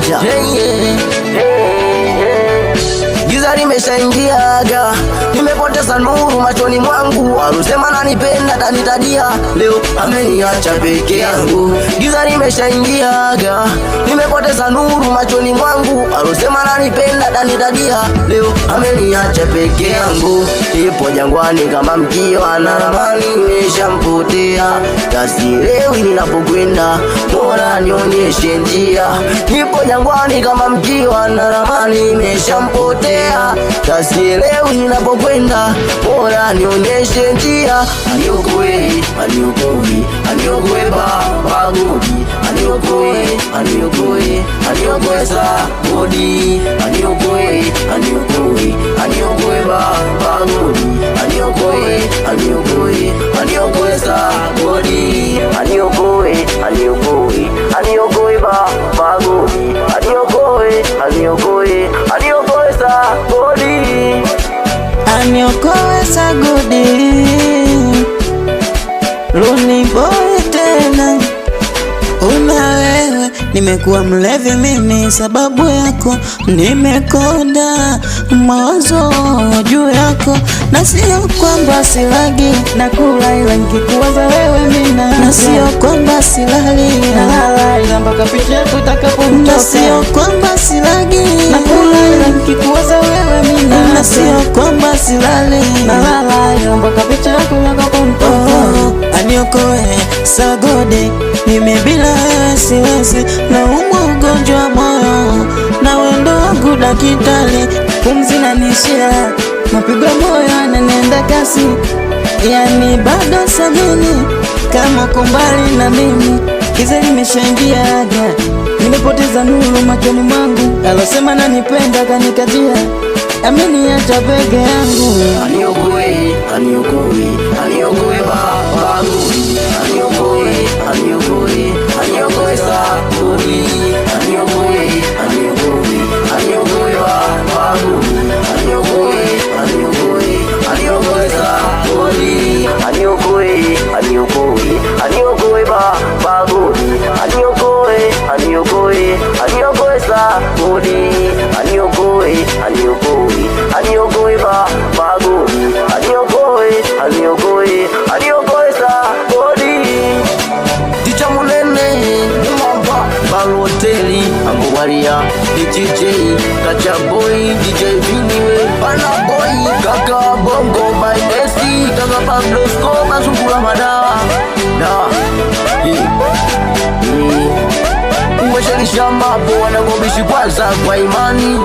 niacha. Giza limeshaingiaga, nimepoteza nuru machoni mwangu. Alosema nanipenda tanitadia, leo ameniacha peke yangu. Giza limeshaingiaga, nimepoteza nuru machoni mwangu. Alosema nanipenda tanitadia, leo ameniacha peke yangu. Nipo jangwani kama mkiwa na ramani nimeshampotea. Tasielewi ninapokwenda, bora nionyeshe njia. Nipo jangwani kama mkiwa na ramani nimeshampotea. Tasielewi ninapokwenda, bora nionyeshe njia. Aniokoe, aniokoe, aniokoe Baba Godi. Aniokoe, aniokoe, aniokoe Sagodi. Aniokoe, aniokoe, aniokoe Baba Godi. Aniokoe, aniokoe, aniokoe Sagodi. Aniokoe, aniokoe, aniokoe Baba Godi. Aniokoe, aniokoe, aniokoe Sagodi. Aniokoe Sagodi. Runi boy tena. Una wewe, nimekuwa mlevi mimi sababu yako. Nimekonda mawazo juu yako. Na sio kwamba silagi nakula, ila nikikuwaza wewe mina. Na sio kwamba silali nalala, ila mpaka picha yako itakapotoka. Na sio kwamba silagi nakula, ila nikikuwaza wewe mina. Na sio kwamba silali nalala, ila mpaka picha yako itakapotoka. Aniokoe Sagodi, mimi bila wewe siwezi. Naumwa ugonjwa wa moyo, na wendo wangu dakitali. Pumzi nanishia, mapigo moyo yananenda kasi. Yani bado samini, kama kumbali na mimi. Giza limeshaingiaga, nimepoteza nuru machoni mwangu. Alosema nanipenda kanikatia, ameniacha peke yangu. Aniokoe, aniokoe, aniokoe Baba Godi. Aniokoe, aniokoe, aniokoe Sagodi. Aniokoe, aniokoe, aniokoe Baba Godi. Aniokoe, aniokoe, aniokoe Sagodi. Aniokoe, aniokoe, aniokoe Baba Godi. Aniokoe, aniokoe, aniokoe Sagodi. Aniokoe, aniokoe, aniokoe Baba Godi. Aniokoe, aniokoe, aniokoe Sagodi. Ticha Munene, Mamba, Baloteli, Ambowaria, DJ, Kacha Boy, DJ Viniwe, Bana Boy, Kaka Bongo, by Desi, Kaka Pablo Scoba, Sukula Madawa. Uweshelisha mapo, wanagobishi kwanza kwa imani.